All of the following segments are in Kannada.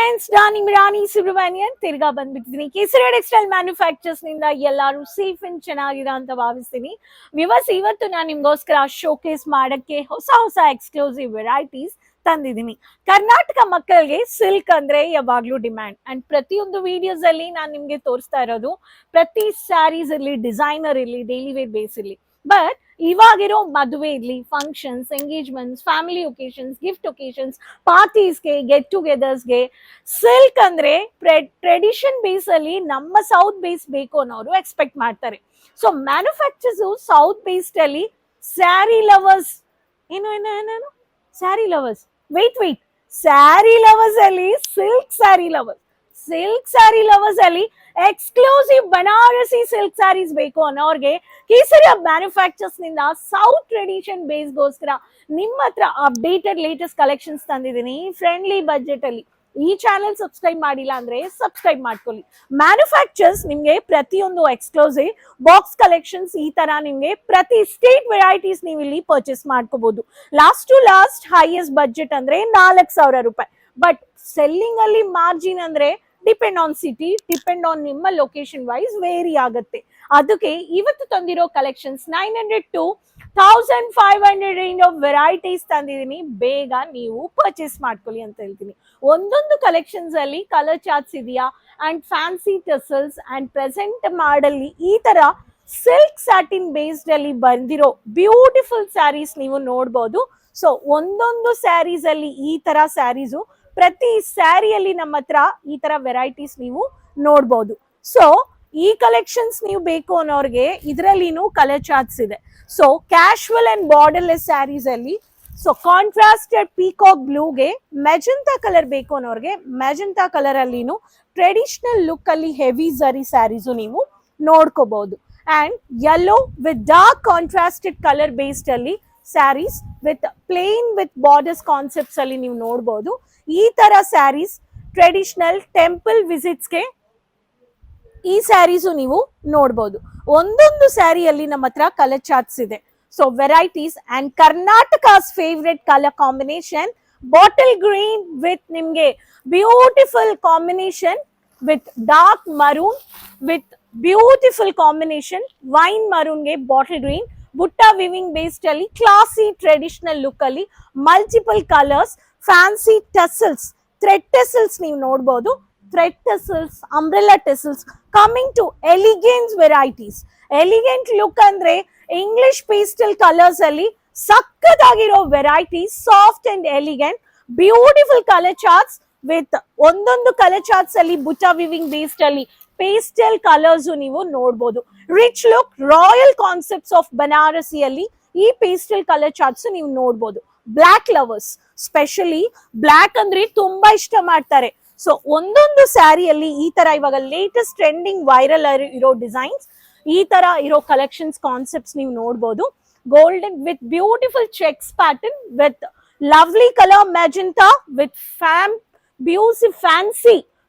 ಫ್ರೆಂಡ್ಸ್, ನಾನು ನಿಮ್ಮ ರಾಣಿ ಸುಬ್ರಹ್ಮಣ್ಯನ್ ತಿರ್ಗಾ ಬಂದ್ಬಿಟ್ಟಿದ್ದೀನಿ. ಕೇಸರಿ ಟೆಕ್ಸ್ಟೈಲ್ ಮ್ಯಾನುಫ್ಯಾಕ್ಚರ್ಸ್ ನಿಂದ ಎಲ್ಲರೂ ಸೇಫ್ ಅಂಡ್ ಚೆನ್ನಾಗಿರ ಅಂತ ಭಾವಿಸ್ತೀನಿ. ವಿವರ್ಸ್, ಇವತ್ತು ನಾನು ನಿಮ್ಗೋಸ್ಕರ ಶೋಕೇಸ್ ಮಾಡಕ್ಕೆ ಹೊಸ ಹೊಸ ಎಕ್ಸ್ಕ್ಲೂಸಿವ್ ವೆರೈಟೀಸ್ ತಂದಿದ್ದೀನಿ. ಕರ್ನಾಟಕ ಮಕ್ಕಳಿಗೆ ಸಿಲ್ಕ್ ಅಂದ್ರೆ ಯಾವಾಗ್ಲೂ ಡಿಮ್ಯಾಂಡ್ ಅಂಡ್ ಪ್ರತಿಯೊಂದು ವಿಡಿಯೋಸ್ ಅಲ್ಲಿ ನಾನು ನಿಮ್ಗೆ ತೋರಿಸ್ತಾ ಇರೋದು ಪ್ರತಿ ಸ್ಯಾರೀಸ್ ಇರ್ಲಿ, ಡಿಸೈನರ್ ಇರ್ಲಿ, ಡೈಲಿ ವೇರ್ ಬೇಸ್ ಇರ್ಲಿ. ಬಟ್ ಇವಾಗಿರೋ ಮದುವೆ ಇರ್ಲಿ, functions, engagements, family occasions, gift occasions, ಪಾರ್ಟೀಸ್ಗೆ, ಗೆಟ್ ಟುಗೆದರ್ಸ್ಗೆ ಸಿಲ್ಕ್ ಅಂದ್ರೆ ಟ್ರೆಡಿಷನ್ ಬೇಸ್ ಅಲ್ಲಿ ನಮ್ಮ ಸೌತ್ ಬೇಸ್ ಬೇಕು ಅನ್ನೋರು ಎಕ್ಸ್ಪೆಕ್ಟ್ ಮಾಡ್ತಾರೆ. ಸೊ ಮ್ಯಾನುಫ್ಯಾಕ್ಚರ್ಸ್ ಸೌತ್ ಬೇಸ್ಡ್ ಅಲ್ಲಿ ಸ್ಯಾರಿ ಲವರ್ಸ್ ಏನು ಸ್ಯಾರಿ ಲವರ್ಸ್ ಸ್ಯಾರಿ ಲವರ್ಸ್ ಅಲ್ಲಿ ಸಿಲ್ಕ್ ಸ್ಯಾರಿ ಲವರ್ಸ್ ಅಲ್ಲಿ ಎಕ್ಸ್ಕ್ಲೂಸಿವ್ ಬನಾರಸಿ ಸಿಲ್ಕ್ ಸ್ಯಾರೀಸ್ ಬೇಕು ಅನ್ನೋರ್ಗೆ ಕೇಸರಿ ಮ್ಯಾನುಫ್ಯಾಕ್ಚರ್ಸ್ ನಿಂದ ಸೌತ್ ಟ್ರೆಡಿಷನ್ ಬೇಸ್ಗೋಸ್ಕರ ನಿಮ್ಮ ಹತ್ರ ಅಪ್ಡೇಟೆಡ್ ಲೇಟೆಸ್ಟ್ ಕಲೆಕ್ಷನ್ಸ್ ತಂದಿದ್ದೀನಿ ಫ್ರೆಂಡ್ಲಿ ಬಜೆಟ್ ಅಲ್ಲಿ. ಈ ಚಾನೆಲ್ ಸಬ್ಸ್ಕ್ರೈಬ್ ಮಾಡಿಲ್ಲ ಅಂದ್ರೆ ಸಬ್ಸ್ಕ್ರೈಬ್ ಮಾಡ್ಕೊಳ್ಳಿ. ಮ್ಯಾನುಫ್ಯಾಕ್ಚರ್ಸ್ ನಿಮ್ಗೆ ಪ್ರತಿಯೊಂದು ಎಕ್ಸ್ಕ್ಲೂಸಿವ್ ಬಾಕ್ಸ್ ಕಲೆಕ್ಷನ್ಸ್ ಈ ತರ ನಿಮ್ಗೆ ಪ್ರತಿ ಸ್ಟೇಟ್ ವೆರೈಟೀಸ್ ನೀವು ಇಲ್ಲಿ ಪರ್ಚೇಸ್ ಮಾಡ್ಕೋಬಹುದು. Last to last highest budget ಅಂದ್ರೆ 4,000 ರೂಪಾಯಿ. ಬಟ್ ಸೆಲ್ಲಿಂಗ್ ಅಲ್ಲಿ ಮಾರ್ಜಿನ್ ಅಂದ್ರೆ depend on city, depend on ನಿಮ್ಮ ಲೊಕೇಶನ್ ವೈಸ್ ವೇರಿ ಆಗುತ್ತೆ. ಅದಕ್ಕೆ ಇವತ್ತು ತಂದಿರೋ collections 900 to 1,500 range of varieties ತಂದಿದ್ದೀನಿ. ಬೇಗ ನೀವು ಪರ್ಚೇಸ್ ಮಾಡ್ಕೊಳ್ಳಿ ಅಂತ ಹೇಳ್ತೀನಿ. ಒಂದೊಂದು ಕಲೆಕ್ಷನ್ಸ್ ಅಲ್ಲಿ ಕಲರ್ ಚಾರ್ಟ್ಸ್ ಇದೆಯಾ and fancy tassels and present ಮಾಡಲ್ಲಿ ಈ ತರ ಸಿಲ್ಕ್ ಸ್ಯಾಟಿನ್ ಬೇಸ್ಡ್ ಅಲ್ಲಿ ಬಂದಿರೋ ಬ್ಯೂಟಿಫುಲ್ ಸ್ಯಾರೀಸ್ ನೀವು ನೋಡ್ಬೋದು. ಸೊ ಒಂದೊಂದು ಸ್ಯಾರೀಸ್ ಅಲ್ಲಿ ಈ ತರ ಸ್ಯಾರೀಸು ಪ್ರತಿ ಸ್ಯಾರಿಯಲ್ಲಿ ನಮ್ಮ ಹತ್ರ ಈ ತರ ವೆರೈಟೀಸ್ ನೀವು ನೋಡ್ಬೋದು. ಸೊ ಈ ಕಲೆಕ್ಷನ್ಸ್ ನೀವು ಬೇಕು ಅನ್ನೋರ್ಗೆ ಇದರಲ್ಲಿನೂ ಕಲರ್ ಚಾರ್ಟ್ಸ್ ಇದೆ. So casual and borderless saris ಅಲ್ಲಿ ಸೊ ಕಾಂಟ್ರಾಸ್ಟೆಡ್ ಪೀಕಾಕ್ ಬ್ಲೂಗೆ ಮೆಜೆಂಟಾ ಕಲರ್ ಬೇಕು ಅನ್ನೋರ್ಗೆ ಮೆಜೆಂಟಾ ಕಲರ್ ಅಲ್ಲಿನೂ ಟ್ರೆಡಿಷನಲ್ ಲುಕ್ ಅಲ್ಲಿ ಹೆವಿ ಝರಿ ಸ್ಯಾರೀಸು ನೀವು ನೋಡ್ಕೋಬಹುದು. And yellow with dark contrasted colour based ಅಲ್ಲಿ saris with plain with borders concepts ಅಲ್ಲಿ ನೀವು ನೋಡ್ಬೋದು. ಈ ತರ ಸ್ಯಾರೀಸ್ ಟ್ರೆಡಿಷನಲ್ ಟೆಂಪಲ್ ವಿಸಿಟ್ಸ್ಗೆ ಈ ಸ್ಯಾರೀಸು ನೀವು ನೋಡ್ಬೋದು. ಒಂದೊಂದು ಸ್ಯಾರಿಯಲ್ಲಿ ನಮ್ಮ ಹತ್ರ ಕಲರ್ ಚಾರ್ಟ್ಸ್ ಇದೆ. So varieties and Karnataka's favourite colour combination bottle green with ನಿಮ್ಗೆ beautiful combination with dark maroon with beautiful combination wine ಮರೂನ್ಗೆ bottle green butta weaving based ಅಲ್ಲಿ ಕ್ಲಾಸಿ ಟ್ರೆಡಿಷನಲ್ ಲುಕ್ ಅಲ್ಲಿ multiple colours fancy tassels, thread tassels ನೀವು ನೋಡ್ಬೋದು. Thread tassels, umbrella tassels coming to elegance varieties. Elegant look ಅಂದ್ರೆ ಇಂಗ್ಲಿಷ್ ಪೇಸ್ಟಲ್ ಕಲರ್ಸ್ ಅಲ್ಲಿ ಸಕ್ಕತ್ತಾಗಿರೋ varieties, soft and elegant beautiful colour charts with ಒಂದೊಂದು ಕಲರ್ ಚಾರ್ಟ್ಸ್ ಅಲ್ಲಿ ಬುಟ್ಟ ವಿವಿಂಗ್ ಬೇಸ್ಡ್ ಅಲ್ಲಿ ಪೇಸ್ಟಲ್ ಕಲರ್ಸ್ ನೀವು ನೋಡ್ಬೋದು. Rich look royal concepts of ಬನಾರಸಿಯಲ್ಲಿ ಈ ಪೇಸ್ಟಲ್ ಕಲರ್ ಚಾರ್ಟ್ಸ್ ನೀವು ನೋಡ್ಬೋದು. ಬ್ಲಾಕ್ ಲವರ್ಸ್ ಸ್ಪೆಷಲಿ ಬ್ಲಾಕ್ ಅಂದ್ರೆ ತುಂಬಾ ಇಷ್ಟ ಮಾಡ್ತಾರೆ. ಸೊ ಒಂದೊಂದು ಸ್ಯಾರಿಯಲ್ಲಿ ಈ ತರ ಇವಾಗ ಲೇಟೆಸ್ಟ್ ಟ್ರೆಂಡಿಂಗ್ ವೈರಲ್ ಇರೋ ಡಿಸೈನ್ಸ್, ಈ ತರ ಇರೋ ಕಲೆಕ್ಷನ್ಸ್ ಕಾನ್ಸೆಪ್ಟ್ಸ್ ನೀವು ನೋಡ್ಬೋದು. Golden with beautiful cheques pattern with lovely colour magenta with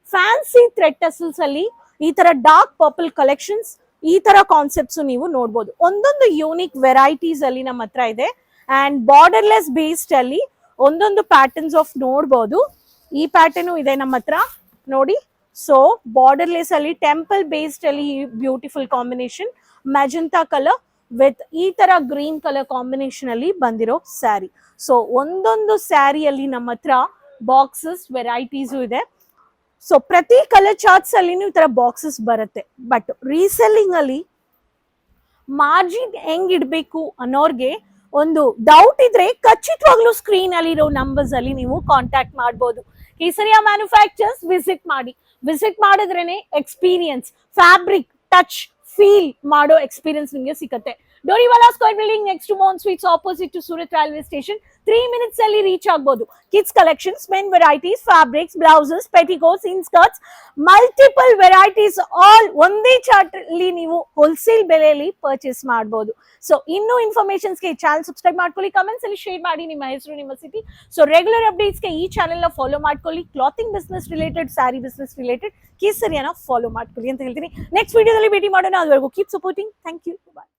fancy thread tassels ಅಲ್ಲಿ ಈ ತರ ಡಾರ್ಕ್ ಪರ್ಪಲ್ ಕಲೆಕ್ಷನ್ಸ್, ಈ ತರ ಕಾನ್ಸೆಪ್ಟ್ಸ್ ನೀವು ನೋಡ್ಬೋದು. ಒಂದೊಂದು ಯೂನಿಕ್ ವೆರೈಟೀಸ್ ಅಲ್ಲಿ ನಮ್ಮ ಹತ್ರ ಇದೆ. ಅಂಡ್ ಬಾರ್ಡರ್ಲೆಸ್ ಬೇಸ್ಡ್ ಅಲ್ಲಿ ಒಂದೊಂದು ಪ್ಯಾಟರ್ನ್ಸ್ ಆಫ್ ನೋಡ್ಬೋದು. ಈ ಪ್ಯಾಟರ್ನ್ ಇದೆ ನಮ್ಮ ಹತ್ರ ನೋಡಿ. ಸೊ ಬಾರ್ಡರ್ಲೆಸ್ ಅಲ್ಲಿ ಟೆಂಪಲ್ ಬೇಸ್ಡ್ ಅಲ್ಲಿ beautiful combination magenta colour with ಈ ತರ ಗ್ರೀನ್ ಕಲರ್ ಕಾಂಬಿನೇಷನ್ ಅಲ್ಲಿ ಬಂದಿರೋ ಸ್ಯಾರಿ. ಸೊ ಒಂದೊಂದು ಸ್ಯಾರಿಯಲ್ಲಿ ನಮ್ಮ ಹತ್ರ ಬಾಕ್ಸಸ್ ವೆರೈಟೀಸು ಇದೆ. ಸೊ ಪ್ರತಿ ಕಲರ್ ಚಾರ್ಟ್ಸ್ ಅಲ್ಲಿ ಈ ತರ ಬಾಕ್ಸಸ್ ಬರುತ್ತೆ. ಬಟ್ ರೀಸೆಲ್ಲಿಂಗ್ ಅಲ್ಲಿ ಮಾರ್ಜಿನ್ ಹೆಂಗ್ ಇಡ್ಬೇಕು ಅನ್ನೋರ್ಗೆ ಒಂದು ಡೌಟ್ ಇದ್ರೆ ಖಚಿತವಾಗ್ಲೂ ಸ್ಕ್ರೀನ್ ಅಲ್ಲಿ ಇರೋ ನಂಬರ್ಸ್ ಅಲ್ಲಿ ನೀವು ಕಾಂಟ್ಯಾಕ್ಟ್ ಮಾಡಬಹುದು. ಕೇಸರಿಯಾ ಮ್ಯಾನುಫ್ಯಾಕ್ಚರ್ಸ್ ವಿಸಿಟ್ ಮಾಡಿದ್ರೇನೆ ಎಕ್ಸ್ಪೀರಿಯನ್ಸ್, ಫ್ಯಾಬ್ರಿಕ್ ಟಚ್ ಫೀಲ್ ಮಾಡೋ ಎಕ್ಸ್ಪೀರಿಯನ್ಸ್ ನಿಮಗೆ ಸಿಗುತ್ತೆ. Doriwala square building next to Mon sweets opposite to Surat railway station. 3 minutes ಅಲ್ಲಿ ರೀಚ್ ಆಗ್ಬೋದು. Kids collections, men varieties, fabrics, blouses, petticoats, inskirts, multiple varieties all ಒಂದೇ ಚಾರ್ಟ್ ಅಲ್ಲಿ ನೀವು ಹೋಲ್ಸೇಲ್ ಬೆಲೆಯಲ್ಲಿ ಪರ್ಚೇಸ್ ಮಾಡಬಹುದು. ಸೊ ಇನ್ನೂ ಇನ್ಫಾರ್ಮೇಶನ್ಸ್ಗೆ ಚಾನಲ್ ಸಬ್ಸ್ಕ್ರೈಬ್ ಮಾಡ್ಕೊಳ್ಳಿ, ಕಮೆಂಟ್ಸ್ ಅಲ್ಲಿ ಶೇರ್ ಮಾಡಿ ನಿಮ್ಮ ಹೆಸರು, ನಿಮ್ಮ ಸಿಟಿ. ಸೊ ರೆಗ್ಯುಲರ್ ಅಪ್ಡೇಟ್ಸ್ಗೆ ಈ ಚಾನೆಲ್ ನ ಫಾಲೋ ಮಾಡ್ಕೊಳ್ಳಿ. Clothing business related, sari business related ಕೇಸರಿಯಾನ ಫಾಲೋ ಮಾಡ್ಕೊಳ್ಳಿ ಅಂತ ಹೇಳ್ತೀನಿ. ನೆಕ್ಸ್ಟ್ ವಿಡಿಯೋದಲ್ಲಿ ಭೇಟಿ ಮಾಡೋಣ. ಅದುವರೆಗೂ keep supporting. Thank you. Bye.